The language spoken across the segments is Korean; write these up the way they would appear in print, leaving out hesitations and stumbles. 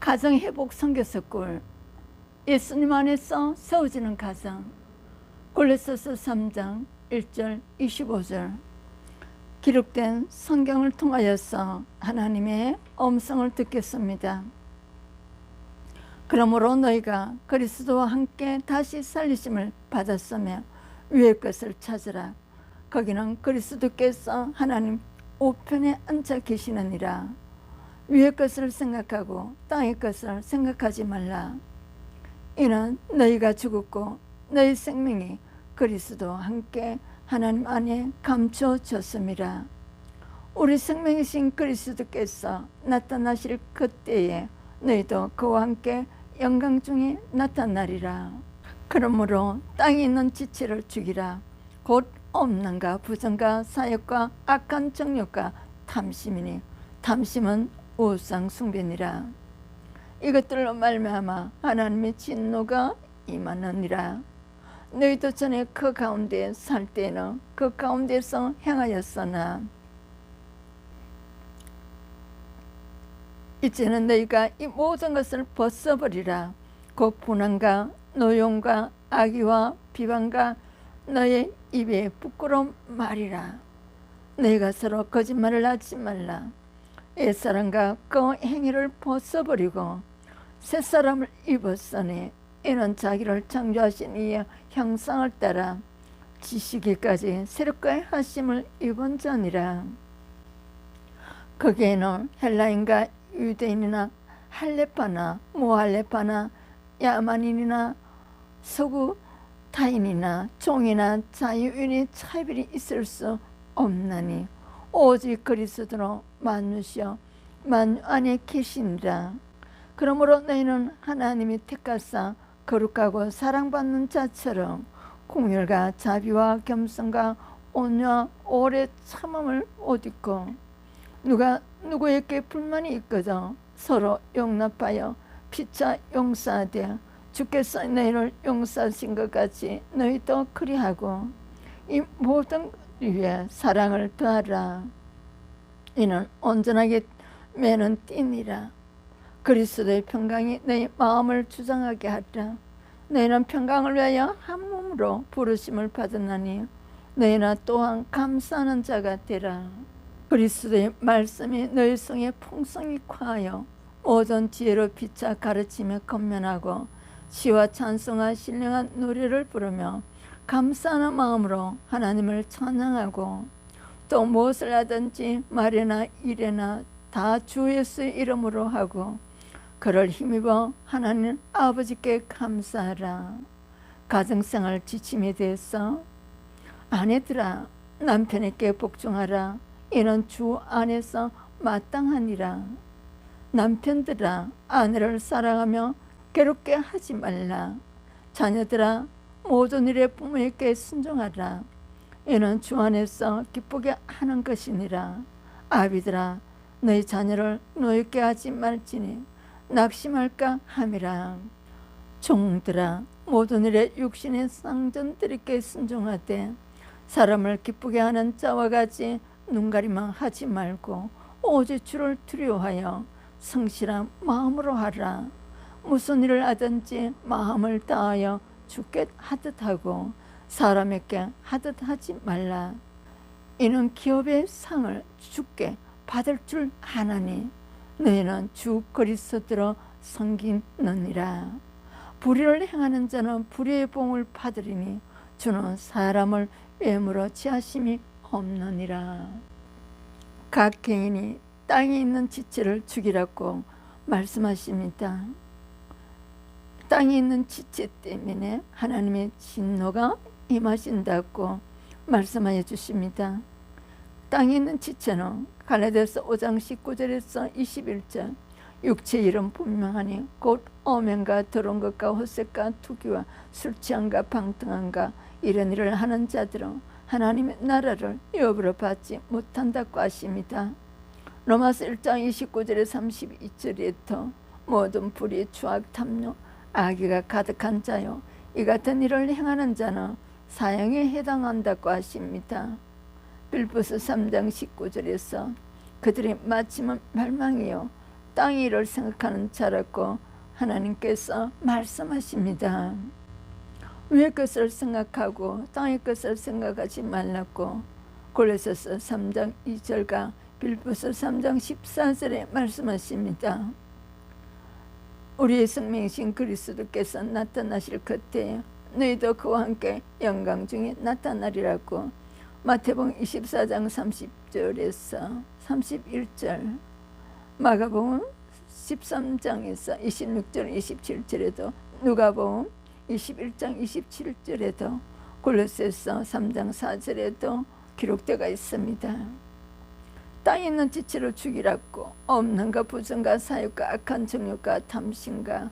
가정회복 선교서골, 예수님 안에서 세워지는 가정. 골로새서 3장 1절 25절. 기록된 성경을 통하여서 하나님의 음성을 듣겠습니다. 그러므로 너희가 그리스도와 함께 다시 살리심을 받았으며 위의 것을 찾으라. 거기는 그리스도께서 하나님 우편에 앉아 계시느니라. 위의 것을 생각하고 땅의 것을 생각하지 말라. 이는 너희가 죽었고 너희 생명이 그리스도와 함께 하나님 안에 감춰졌음이라. 우리 생명이신 그리스도께서 나타나실 그때에 너희도 그와 함께 영광 중에 나타나리라. 그러므로 땅에 있는 지체를 죽이라. 곧 없는가 부정과 사역과 악한 정욕과 탐심이니 탐심은 우상 숭배니라. 이것들로 말미암아 하나님의 진노가 임하느니라. 너희도 전에 그 가운데 살 때에는 그 가운데서 행하였으나 이제는 너희가 이 모든 것을 벗어버리라. 곧 분한과 노용과 악의와 비방과 너의 입에 부끄러운 말이라. 너희가 서로 거짓말을 하지 말라. 옛사람과 그 행위를 벗어버리고 새사람을 입었으니 이는 자기를 창조하신 이의 형상을 따라 지시기까지 새롭게 하심을 입은 자니라. 거기에는 헬라인과 유대인이나 할레파나 모할레파나 야만인이나 서구 타인이나 종이나 자유인의 차별이 있을 수 없나니 오직 그리스도로 만유시여 만유 안에 계시니라. 그러므로 너희는 하나님이 택하사 거룩하고 사랑받는 자처럼 공율과 자비와 겸손과 온유와 오래 참음을 옷 입고 누가 누구에게 불만이 있거든 서로 용납하여 피차 용서하되 주께서 너희를 용서하신 것 같이 너희도 그리하고 이 모든 위에 사랑을 더하라. 이는 온전하게 매는 띠니라. 그리스도의 평강이 너희 마음을 주장하게 하라. 너희는 평강을 위하여 한 몸으로 부르심을 받았나니 너희나 또한 감사하는 자가 되라. 그리스도의 말씀이 너희 성에 풍성히 과하여 모든 지혜로 피차 가르치며 건면하고 시와 찬송과 신령한 노래를 부르며 감사하는 마음으로 하나님을 찬양하고 또 무엇을 하든지 말이나 일이나 다 주 예수의 이름으로 하고 그를 힘입어 하나님 아버지께 감사하라. 가정생활 지침에 대해서 아내들아 남편에게 복종하라. 이는 주 안에서 마땅하니라. 남편들아 아내를 사랑하며 괴롭게 하지 말라. 자녀들아 모든 일에 부모에게 순종하라. 이는 주 안에서 기쁘게 하는 것이니라. 아비들아 너희 자녀를 노엽게 하지 말지니 낙심할까 함이라. 종들아 모든 일에 육신의 상전들에게 순종하되 사람을 기쁘게 하는 자와 같이 눈가리만 하지 말고 오직 주를 두려워하여 성실한 마음으로 하라. 무슨 일을 하든지 마음을 다하여 주께 하듯 하고 사람에게 하듯 하지 말라. 이는 기업의 상을 주께 받을 줄 아나니 너희는 주 그리스도로 섬기느니라. 불의를 행하는 자는 불의의 봉을 받으리니 주는 사람을 외모로 취하심이 없느니라. 각 개인이 땅에 있는 지체를 죽이라고 말씀하십니다. 땅에 있는 지체 때문에 하나님의 진노가 임하신다고 말씀하여 주십니다. 땅에 있는 지체는 갈라디아서 5장 19절에서 21절 육체의 이름 분명하니 곧 오면과 더러운 것과 헛색과 투기와 술 취함과 방탕함과 이런 일을 하는 자들은 하나님의 나라를 유업으로 받지 못한다고 하십니다. 로마서 1장 29절에 32절에도 모든 불의 추악 탐욕 악의가 가득한 자요 이 같은 일을 행하는 자는 사형에 해당한다고 하십니다. 빌보서 3장 19절에서 그들의 마침은 멸망이요 땅의 일을 생각하는 자라고 하나님께서 말씀하십니다. 위의 것을 생각하고 땅의 것을 생각하지 말라고 골로새서 3장 2절과 빌립보서 3장 14절에 말씀하십니다. 우리의 생명이신 그리스도께서 나타나실 그때 너희도 그와 함께 영광 중에 나타나리라고 마태복음 24장 30절에서 31절, 마가복음 13장에서 26절 27절에도, 누가복음 21장 27절에도, 골로새서 3장 4절에도 기록되어 있습니다. 땅에 있는 지체로 죽이라고 없는가 부정과 사욕과 악한 정욕과 탐심과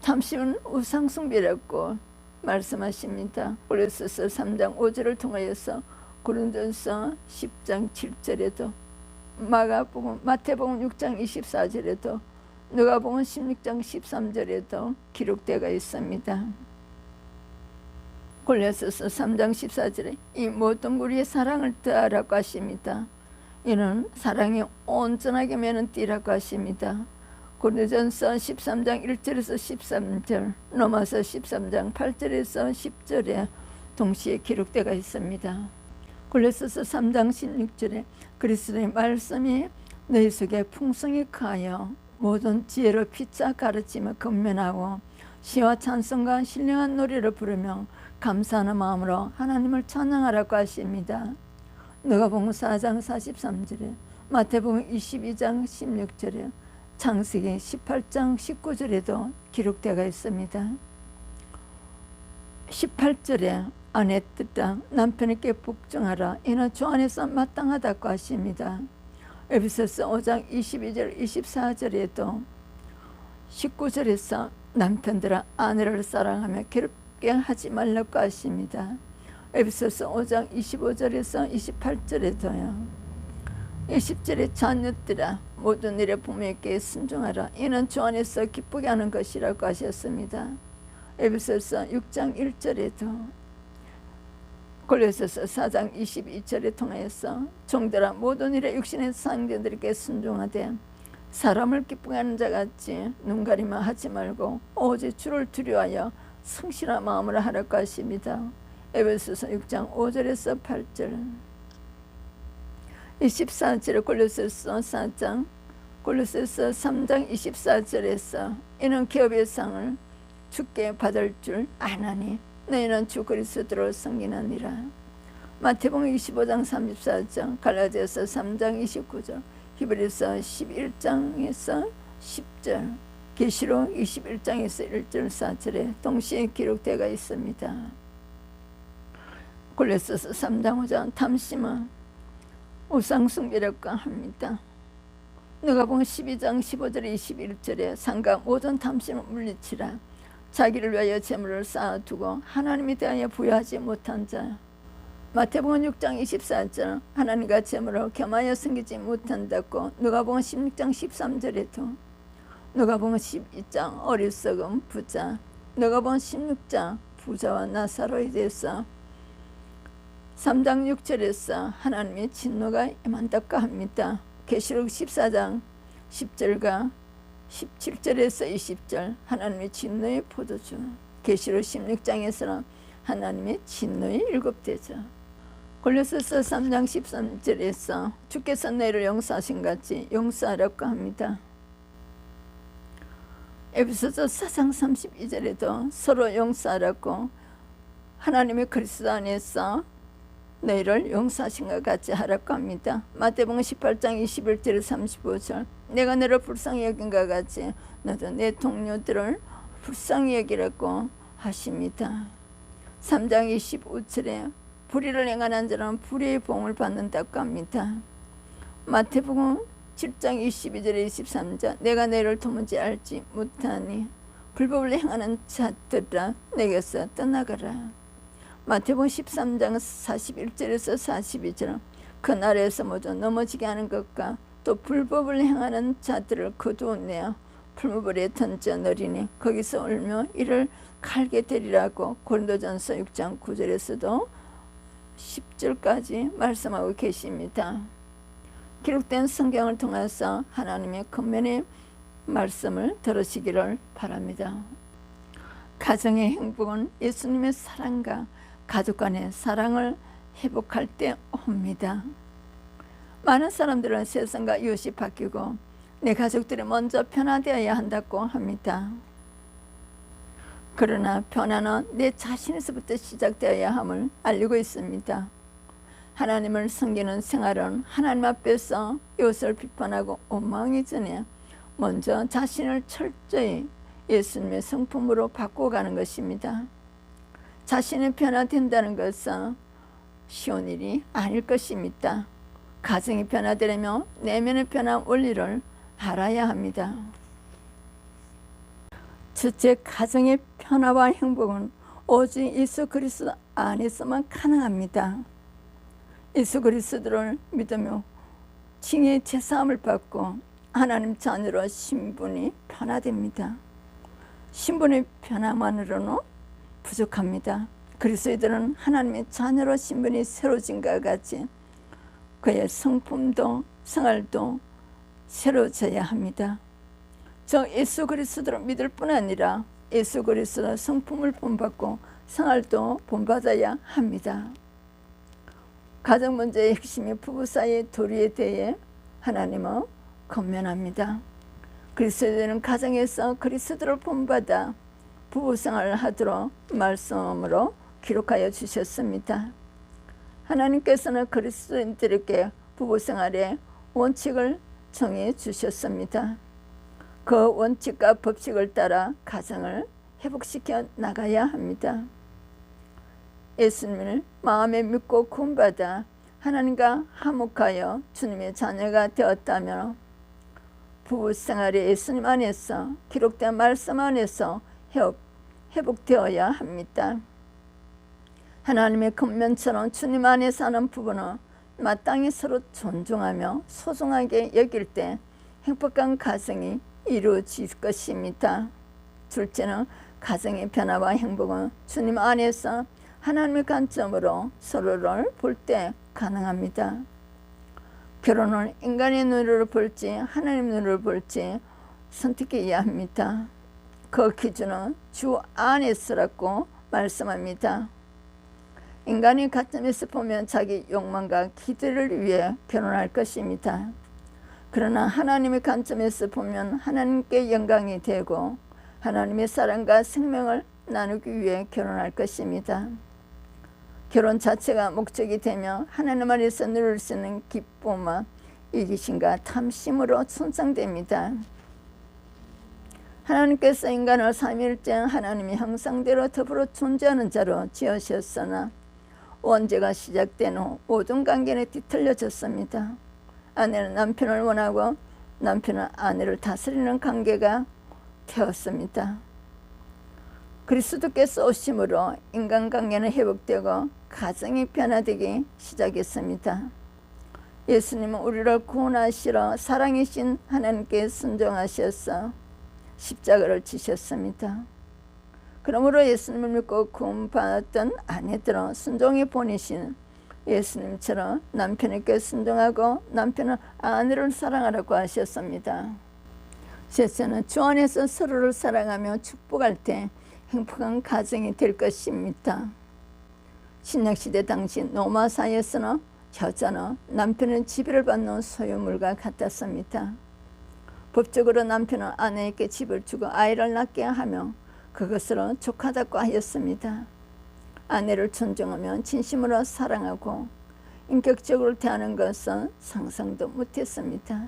탐심은 우상숭배라고 말씀하십니다. 골로새서 3장 5절을 통하여서 고린도전서 10장 7절에도, 마태복음 6장 24절에도, 누가복음 16장 13절에도 기록되어 있습니다. 골로새서 3장 14절에 이 모든 무리의 사랑을 더하라고 하십니다. 이는 사랑이 온전하게 매는 띠라고 하십니다. 고린도전서 13장 1절에서 13절, 로마서 13장 8절에서 10절에 동시에 기록되어 있습니다. 골로새서 3장 16절에 그리스도의 말씀이 너희 속에 풍성히 커하여 모든 지혜로 피차 가르침을 건면하고 시와 찬송과 신령한 노래를 부르며 감사하는 마음으로 하나님을 찬양하라고 하십니다. 누가복음 4장 43절에, 마태복음 22장 16절에, 창세기 18장 19절에도 기록되어 있습니다. 18절에 아내 뜻다 남편에게 복종하라 이는 주 안에서 마땅하다고 하십니다. 에베소서 5장 22절 24절에도 19절에서 남편들아 아내를 사랑하며 괴롭게 하지 말라고 하십니다. 에베소서 5장 25절에서 28절에도요. 20절에 자녀들아 모든 일에 부모에게 순종하라 이는 주 안에서 기쁘게 하는 것이라고 하셨습니다. 에베소서 6장 1절에도, 골로새서 4장 22절에 통하여서 종들아 모든 일에 육신의 상대들에게 순종하되 사람을 기쁘게 하는 자같이 눈가리만 하지 말고 오직 주를 두려워하여 성실한 마음으로 하라고 하십니다. 에베소서 6장 5절에서 8절, 24절에 골로새서 4장, 골로새서 3장 24절에서 이는 기업의 상을 주께 받을 줄 아나니 너희는 주 그리스도를 섬기느니라. 마태복음 25장 34절, 갈라디아서 3장 29절, 히브리서 11장에서 10절, 계시록 21장에서 1절 4절에 동시에 기록되어 있습니다. 골로새서 3장 5절, 탐심은 우상숭배라고 합니다. 누가복음 12장 15절 21절에 상가 모든 탐심을 물리치라. 자기를 위하여 재물을 쌓아두고 하나님에 대하여 부여하지 못한 자. 마태복음 6장 24절, 하나님과 재물을 겸하여 섬기지 못한다고 누가복음 16장 13절에도, 누가복음 12장 어리석은 부자, 누가복음 16장 부자와 나사로에 대해서 3장 6절에서 하나님의 진노가 임한다고 합니다. 계시록 14장 10절과 17절에서 20절, 하나님의 진노의 포도주. 계시록 16장에서는 하나님의 진노의 7대자. 골로새서 3장 13절에서 주께서 너희를 용서하신 같이 용서하라고 합니다. 에베소서 4장 32절에도 서로 용서하라고 하나님의 그리스도 안에서 너희를 용서하신 것 같이 하라고 합니다. 마태복음 18장 21절 35절, 내가 너를 불쌍히 여긴 것 같이 너도 내 동료들을 불쌍히 여기라고 하십니다. 3장 25절에 불의를 행하는 자는 불의의 보응을 받는다고 합니다. 마태복음 7장 22절에 23절, 내가 너희를 도무지 알지 못하니 불법을 행하는 자들아 내게서 떠나가라. 마태복음 13장 41절에서 42절, 그날에서 모두 넘어지게 하는 것과 또 불법을 행하는 자들을 거두어내어 풀무불에 던져 넣으리니 거기서 울며 이를 갈게 되리라고 고린도전서 6장 9절에서도 10절까지 말씀하고 계십니다. 기록된 성경을 통해서 하나님의 권면의 말씀을 들으시기를 바랍니다. 가정의 행복은 예수님의 사랑과 가족 간의 사랑을 회복할 때 옵니다. 많은 사람들은 세상과 이웃이 바뀌고 내 가족들이 먼저 변화되어야 한다고 합니다. 그러나 변화는 내 자신에서부터 시작되어야 함을 알리고 있습니다. 하나님을 섬기는 생활은 하나님 앞에서 이웃을 비판하고 원망하기 전에 먼저 자신을 철저히 예수님의 성품으로 바꿔가는 것입니다. 자신이 변화된다는 것은 쉬운 일이 아닐 것입니다. 가정이 변화되려면 내면의 변화 원리를 알아야 합니다. 첫째, 가정의 변화와 행복은 오직 예수 그리스도 안에서만 가능합니다. 예수 그리스도를 믿으며 칭의 제사함을 받고 하나님 자녀로 신분이 변화됩니다. 신분의 변화만으로는 부족합니다. 그리스도인들은 하나님의 자녀로 신분이 새로워진 것과 같이 그의 성품도 생활도 새로워져야 합니다. 저 예수 그리스도를 믿을 뿐 아니라 예수 그리스도 성품을 본받고 생활도 본받아야 합니다. 가정 문제의 핵심이 부부 사이의 도리에 대해 하나님은 권면합니다. 그리스도인은 가정에서 그리스도를 본받아 부부 생활을 하도록 말씀으로 기록하여 주셨습니다. 하나님께서는 그리스도인들에게 부부 생활의 원칙을 정해 주셨습니다. 그 원칙과 법칙을 따라 가정을 회복시켜 나가야 합니다. 예수님을 마음에 믿고 구원받아 하나님과 화목하여 주님의 자녀가 되었다면 부부 생활이 예수님 안에서 기록된 말씀 안에서 회복되어야 합니다. 하나님의 권면처럼 주님 안에 사는 부부는 마땅히 서로 존중하며 소중하게 여길 때 행복한 가정이 이루어질 것입니다. 둘째는 가정의 변화와 행복은 주님 안에서 하나님의 관점으로 서로를 볼 때 가능합니다. 결혼은 인간의 눈으로 볼지 하나님 눈으로 볼지 선택해야 합니다. 그 기준은 주 안에서라고 말씀합니다. 인간의 관점에서 보면 자기 욕망과 기대를 위해 결혼할 것입니다. 그러나 하나님의 관점에서 보면 하나님께 영광이 되고 하나님의 사랑과 생명을 나누기 위해 결혼할 것입니다. 결혼 자체가 목적이 되며 하나님 안에서 누릴 수 있는 기쁨과 이기심과 탐심으로 손상됩니다. 하나님께서 인간을 삼위일체 하나님의 형상대로 더불어 존재하는 자로 지으셨으나 원죄가 시작된 후 모든 관계는 뒤틀려졌습니다. 아내는 남편을 원하고 남편은 아내를 다스리는 관계가 되었습니다. 그리스도께서 오심으로 인간관계는 회복되고 가정이 변화되기 시작했습니다. 예수님은 우리를 구원하시러 사랑이신 하나님께 순종하셔서 십자가를 지셨습니다. 그러므로 예수님을 믿고 구원받았던 아내들은 순종의 본이신 예수님처럼 남편에게 순종하고 남편은 아내를 사랑하라고 하셨습니다. 셋째는 주 안에서 서로를 사랑하며 축복할 때 행복한 가정이 될 것입니다. 신약시대 당시 로마 사회에서는 여자는 남편의 지배를 받는 소유물과 같았습니다. 법적으로 남편은 아내에게 집을 주고 아이를 낳게 하며 그것으로 족하다고 하였습니다. 아내를 존중하며 진심으로 사랑하고 인격적으로 대하는 것은 상상도 못했습니다.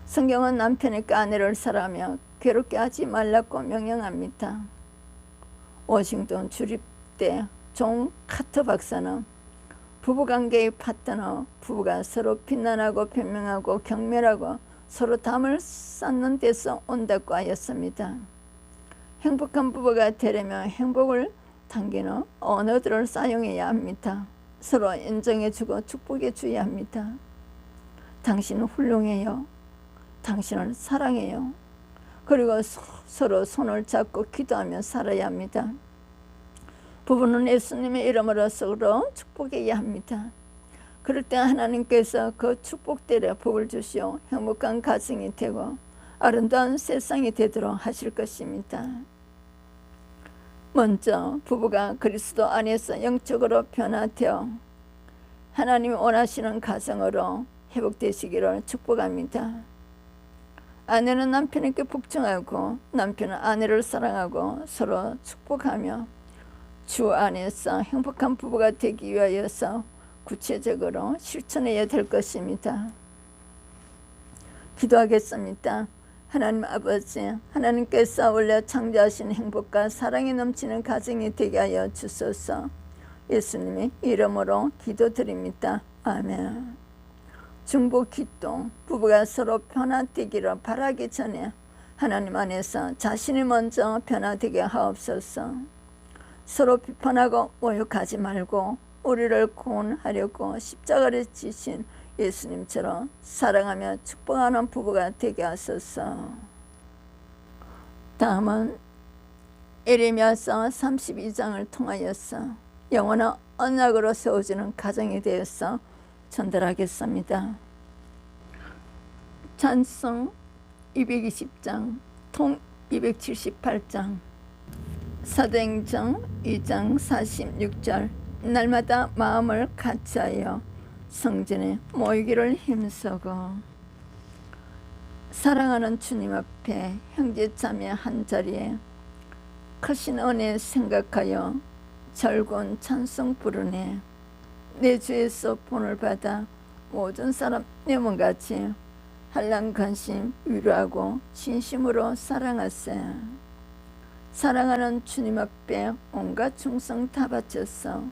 성경은 남편에게 아내를 사랑하며 괴롭게 하지 말라고 명령합니다. 워싱턴 주립대 존 카터 박사는 부부관계의 파트너, 부부가 서로 비난하고 변명하고 경멸하고 서로 담을 쌓는 데서 온다고 하였습니다. 행복한 부부가 되려면 행복을 당기는 언어들을 사용해야 합니다. 서로 인정해주고 축복해줘야 합니다. 당신은 훌륭해요. 당신을 사랑해요. 그리고 서로 손을 잡고 기도하며 살아야 합니다. 부부는 예수님의 이름으로 서로 축복해야 합니다. 그럴 때 하나님께서 그 축복대로 복을 주시오 행복한 가정이 되고 아름다운 세상이 되도록 하실 것입니다. 먼저 부부가 그리스도 안에서 영적으로 변화되어 하나님이 원하시는 가정으로 회복되시기를 축복합니다. 아내는 남편에게 복종하고 남편은 아내를 사랑하고 서로 축복하며 주 안에서 행복한 부부가 되기 위하여서 구체적으로 실천해야 될 것입니다. 기도하겠습니다. 하나님 아버지, 하나님께서 원래 창조하신 행복과 사랑이 넘치는 가정이 되게 하여 주소서. 예수님의 이름으로 기도드립니다. 아멘. 중보 기도, 부부가 서로 변화되기를 바라기 전에 하나님 안에서 자신이 먼저 변화되게 하옵소서. 서로 비판하고 모욕하지 말고 우리를 구원하려고 십자가를 지신 예수님처럼 사랑하며 축복하는 부부가 되게 하소서. 다음은 예레미야서 32장을 통하여서 영원한 언약으로 세워지는 가정에 대해서 전달하겠습니다. 찬송 220장, 통 278장, 사도행전 2장 46절. 날마다 마음을 같이하여 성전에 모이기를 힘쓰고. 사랑하는 주님 앞에 형제자매 한자리에 크신 은혜 생각하여 절곤 찬송 부르네. 내 주에서 본을 받아 모든 사람 내 몸같이 한량간심 위로하고 진심으로 사랑하세. 사랑하는 주님 앞에 온갖 충성 다 바쳐서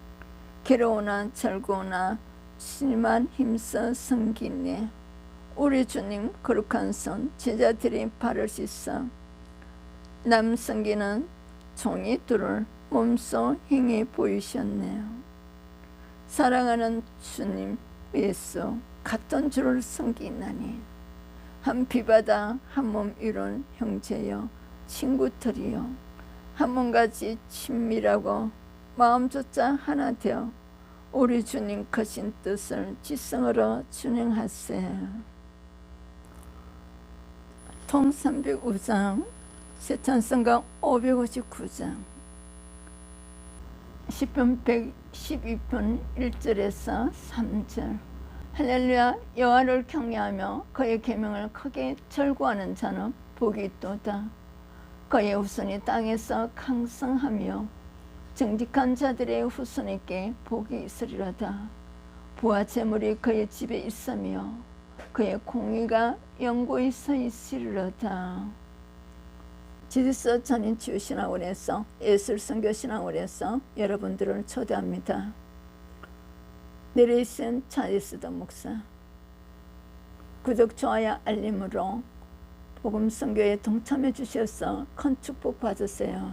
괴로우나 즐거우나 주님만 힘써 섬기네. 우리 주님 거룩한 손 제자들이 발을 씻어 남 섬기는 종이 둘을 몸소 행해 보이셨네요. 사랑하는 주님 예수 같은 주를 섬기나니 한 피바다 한 몸 이룬 형제여 친구들이여 한 몸같이 친밀하고 마음조차 하나 되어 우리 주님 크신 뜻을 지성으로 준행하세. 통 305장 새찬송가 559장 시편 112편 1절에서 3절. 할렐루야. 여호와를 경외하며 그의 계명을 크게 절구하는 자는 복이 있도다. 그의 후손이 땅에서 강성하며 정직한 자들의 후손에게 복이 있으리로다. 부와 재물이 그의 집에 있으며 그의 공의가 영구히 서 있으리로다. 지지서 전인치유신학원에서 예술선교신학원에서 여러분들을 초대합니다. 내레이션 차이스더 목사. 구독, 좋아요, 알림으로 복음 선교에 동참해 주셔서 큰 축복 받으세요.